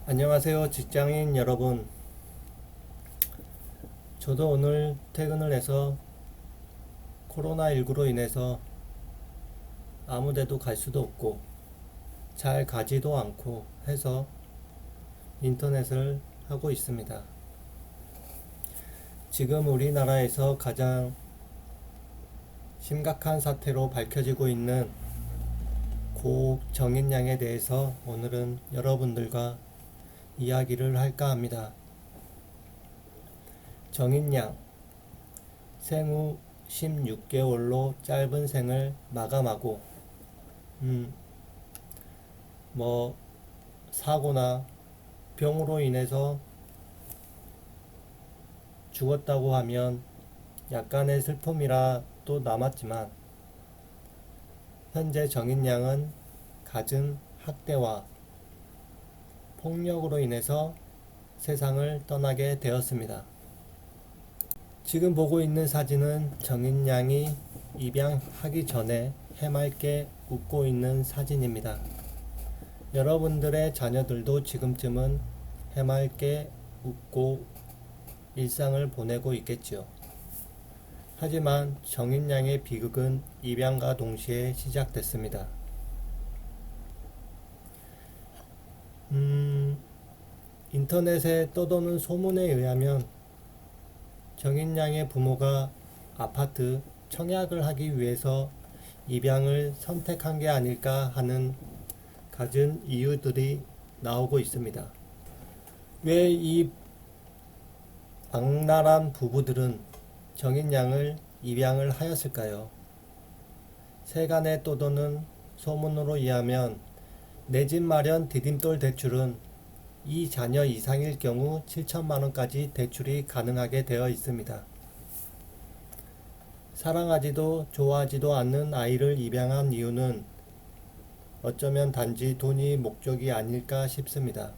안녕하세요, 직장인 여러분. 저도 오늘 퇴근을 해서 코로나19로 인해서 아무 데도 갈 수도 없고 잘 가지도 않고 해서 인터넷을 하고 있습니다. 지금 우리나라에서 가장 심각한 사태로 밝혀지고 있는 고정인양에 대해서 오늘은 여러분들과 이야기를 할까 합니다. 정인양, 생후 16개월로 짧은 생을 마감하고 뭐 사고나 병으로 인해서 죽었다고 하면 약간의 슬픔이라 또 남았지만, 현재 정인양은 갖은 학대와 폭력으로 인해서 세상을 떠나게 되었습니다. 지금 보고 있는 사진은 정인양이 입양하기 전에 해맑게 웃고 있는 사진입니다. 여러분들의 자녀들도 지금쯤은 해맑게 웃고 일상을 보내고 있겠지요. 하지만 정인양의 비극은 입양과 동시에 시작됐습니다. 인터넷에 떠도는 소문에 의하면 정인양의 부모가 아파트 청약을 하기 위해서 입양을 선택한 게 아닐까 하는 갖은 이유들이 나오고 있습니다. 왜 이 악랄한 부부들은 정인양을 입양을 하였을까요? 세간에 떠도는 소문으로 의하면 내 집 마련 디딤돌 대출은 이 자녀 이상일 경우 7천만원까지 대출이 가능하게 되어 있습니다. 사랑하지도 좋아하지도 않는 아이를 입양한 이유는 어쩌면 단지 돈이 목적이 아닐까 싶습니다.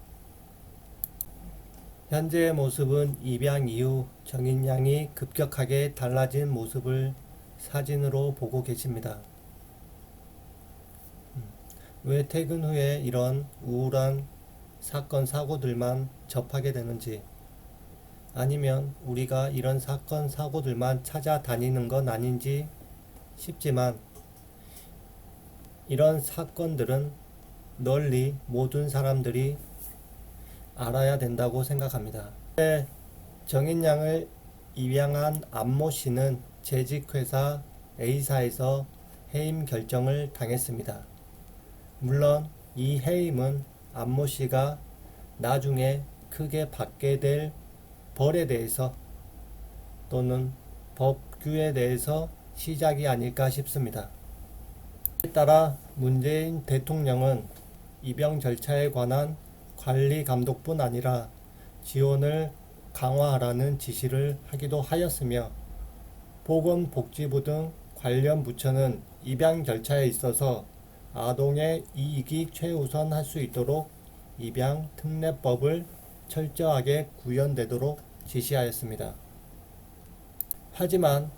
현재의 모습은 입양 이후 정인양이 급격하게 달라진 모습을 사진으로 보고 계십니다. 왜 퇴근 후에 이런 우울한 사건 사고들만 접하게 되는지, 아니면 우리가 이런 사건 사고들만 찾아다니는 건 아닌지 싶지만, 이런 사건들은 널리 모든 사람들이 알아야 된다고 생각합니다. 정인양을 입양한 안모 씨는 재직회사 A사에서 해임 결정을 당했습니다. 물론 이 해임은 안모 씨가 나중에 크게 받게 될 벌에 대해서 또는 법규에 대해서 시작이 아닐까 싶습니다. 이에 따라 문재인 대통령은 입양 절차에 관한 관리 감독뿐 아니라 지원을 강화하라는 지시를 하기도 하였으며, 보건복지부 등 관련 부처는 입양 절차에 있어서 아동의 이익이 최우선 할 수 있도록 입양 특례법을 철저하게 구현되도록 지시하였습니다. 하지만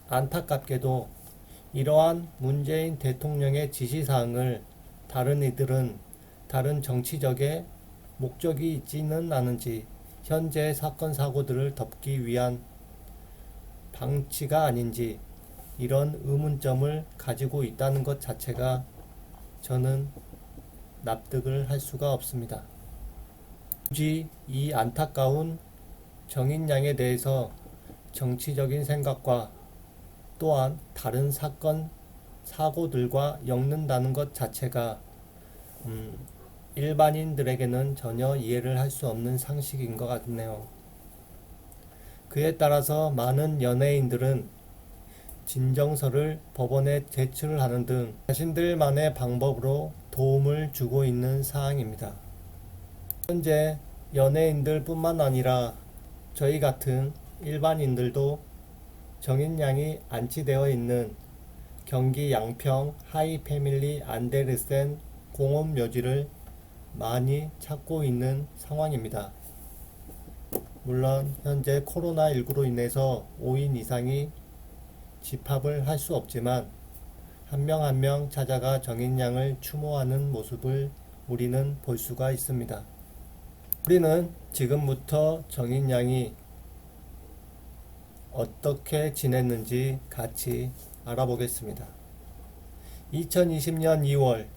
안타깝게도 이러한 문재인 대통령의 지시사항을 다른 이들은 다른 정치적의 목적이 있지는 않은지 현재 사건 사고들을 덮기 위한 방치가 아닌지 이런 의문점을 가지고 있다는 것 자체가 저는 납득을 할 수가 없습니다. 굳이 이 안타까운 정인양에 대해서 정치적인 생각과 또한 다른 사건 사고들과 엮는다는 것 자체가 일반인들에게는 전혀 이해를 할 수 없는 상식인 것 같네요. 그에 따라서 많은 연예인들은 진정서를 법원에 제출을 하는 등 자신들만의 방법으로 도움을 주고 있는 사항입니다. 현재 연예인들 뿐만 아니라 저희 같은 일반인들도 정인양이 안치되어 있는 경기 양평 하이패밀리 안데르센 공원묘지를 많이 찾고 있는 상황입니다. 물론 현재 코로나19로 인해서 5인 이상이 집합을 할 수 없지만 한 명 한 명 찾아가 정인양을 추모하는 모습을 우리는 볼 수가 있습니다. 우리는 지금부터 정인 양이 어떻게 지냈는지 같이 알아보겠습니다. 2020년 2월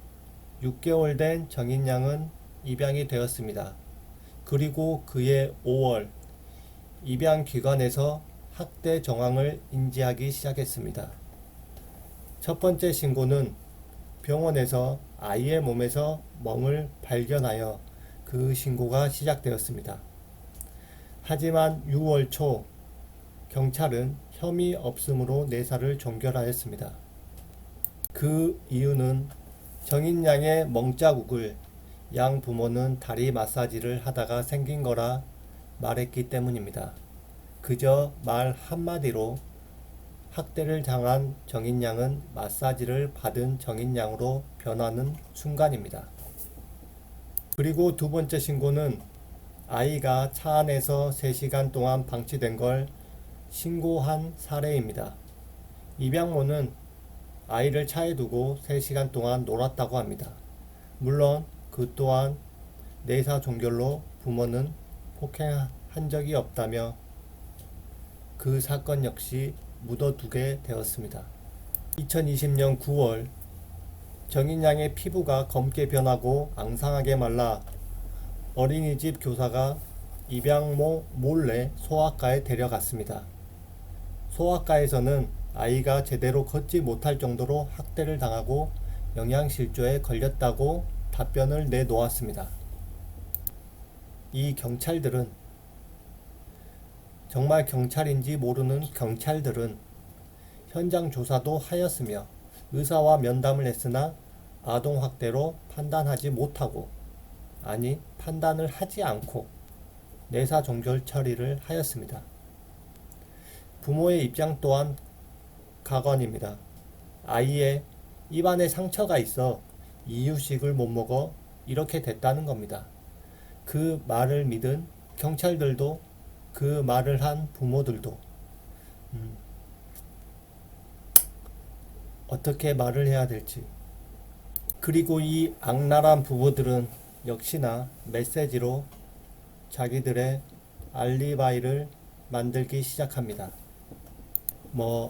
6개월 된 정인 양은 입양이 되었습니다. 그리고 그해 5월 입양 기관에서 학대 정황을 인지하기 시작했습니다. 첫 번째 신고는 병원에서 아이의 몸에서 멍을 발견하여 그 신고가 시작되었습니다. 하지만 6월 초 경찰은 혐의 없음으로 내사를 종결하였습니다. 그 이유는 정인 양의 멍자국을 양 부모는 다리 마사지를 하다가 생긴 거라 말했기 때문입니다. 그저 말 한마디로 학대를 당한 정인 양은 마사지를 받은 정인 양으로 변하는 순간입니다. 그리고 두 번째 신고는 아이가 차 안에서 3시간 동안 방치된 걸 신고한 사례입니다. 입양모는 아이를 차에 두고 3시간 동안 놀았다고 합니다. 물론 그 또한 내사 종결로 부모는 폭행한 적이 없다며 그 사건 역시 묻어두게 되었습니다. 2020년 9월 정인 양의 피부가 검게 변하고 앙상하게 말라 어린이집 교사가 입양모 몰래 소아과에 데려갔습니다. 소아과에서는 아이가 제대로 걷지 못할 정도로 학대를 당하고 영양실조에 걸렸다고 답변을 내놓았습니다. 이 경찰들은 정말 경찰인지 모르는 경찰들은 현장 조사도 하였으며 의사와 면담을 했으나 아동학대로 판단하지 못하고 아니 판단을 하지 않고 내사 종결 처리를 하였습니다. 부모의 입장 또한 가관입니다. 아이의 입안에 상처가 있어 이유식을 못 먹어 이렇게 됐다는 겁니다. 그 말을 믿은 경찰들도 그 말을 한 부모들도 어떻게 말을 해야 될지. 그리고 이 악랄한 부부들은 역시나 메시지로 자기들의 알리바이를 만들기 시작합니다.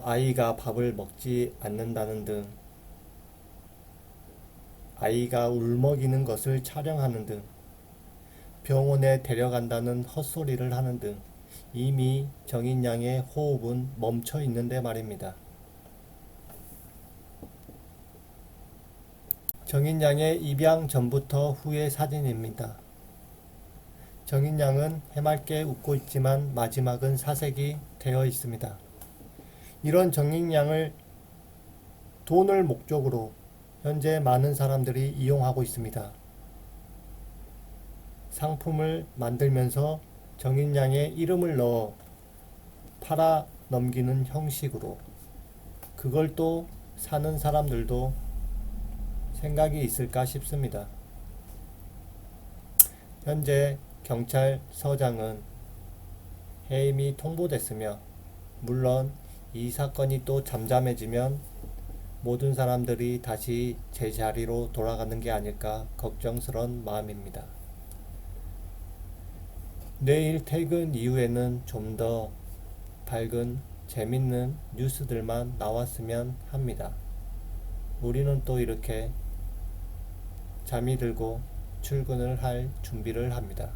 아이가 밥을 먹지 않는다는 등 아이가 울먹이는 것을 촬영하는 등 병원에 데려간다는 헛소리를 하는 등 이미 정인 양의 호흡은 멈춰 있는데 말입니다. 정인 양의 입양 전부터 후의 사진입니다. 정인 양은 해맑게 웃고 있지만 마지막은 사색이 되어 있습니다. 이런 정인 양을 돈을 목적으로 현재 많은 사람들이 이용하고 있습니다. 상품을 만들면서 정인 양의 이름을 넣어 팔아 넘기는 형식으로 그걸 또 사는 사람들도 생각이 있을까 싶습니다. 현재 경찰서장은 해임이 통보됐으며 물론 이 사건이 또 잠잠해지면 모든 사람들이 다시 제자리로 돌아가는 게 아닐까 걱정스러운 마음입니다. 내일 퇴근 이후에는 좀 더 밝은 재밌는 뉴스들만 나왔으면 합니다. 우리는 또 이렇게 잠이 들고 출근을 할 준비를 합니다.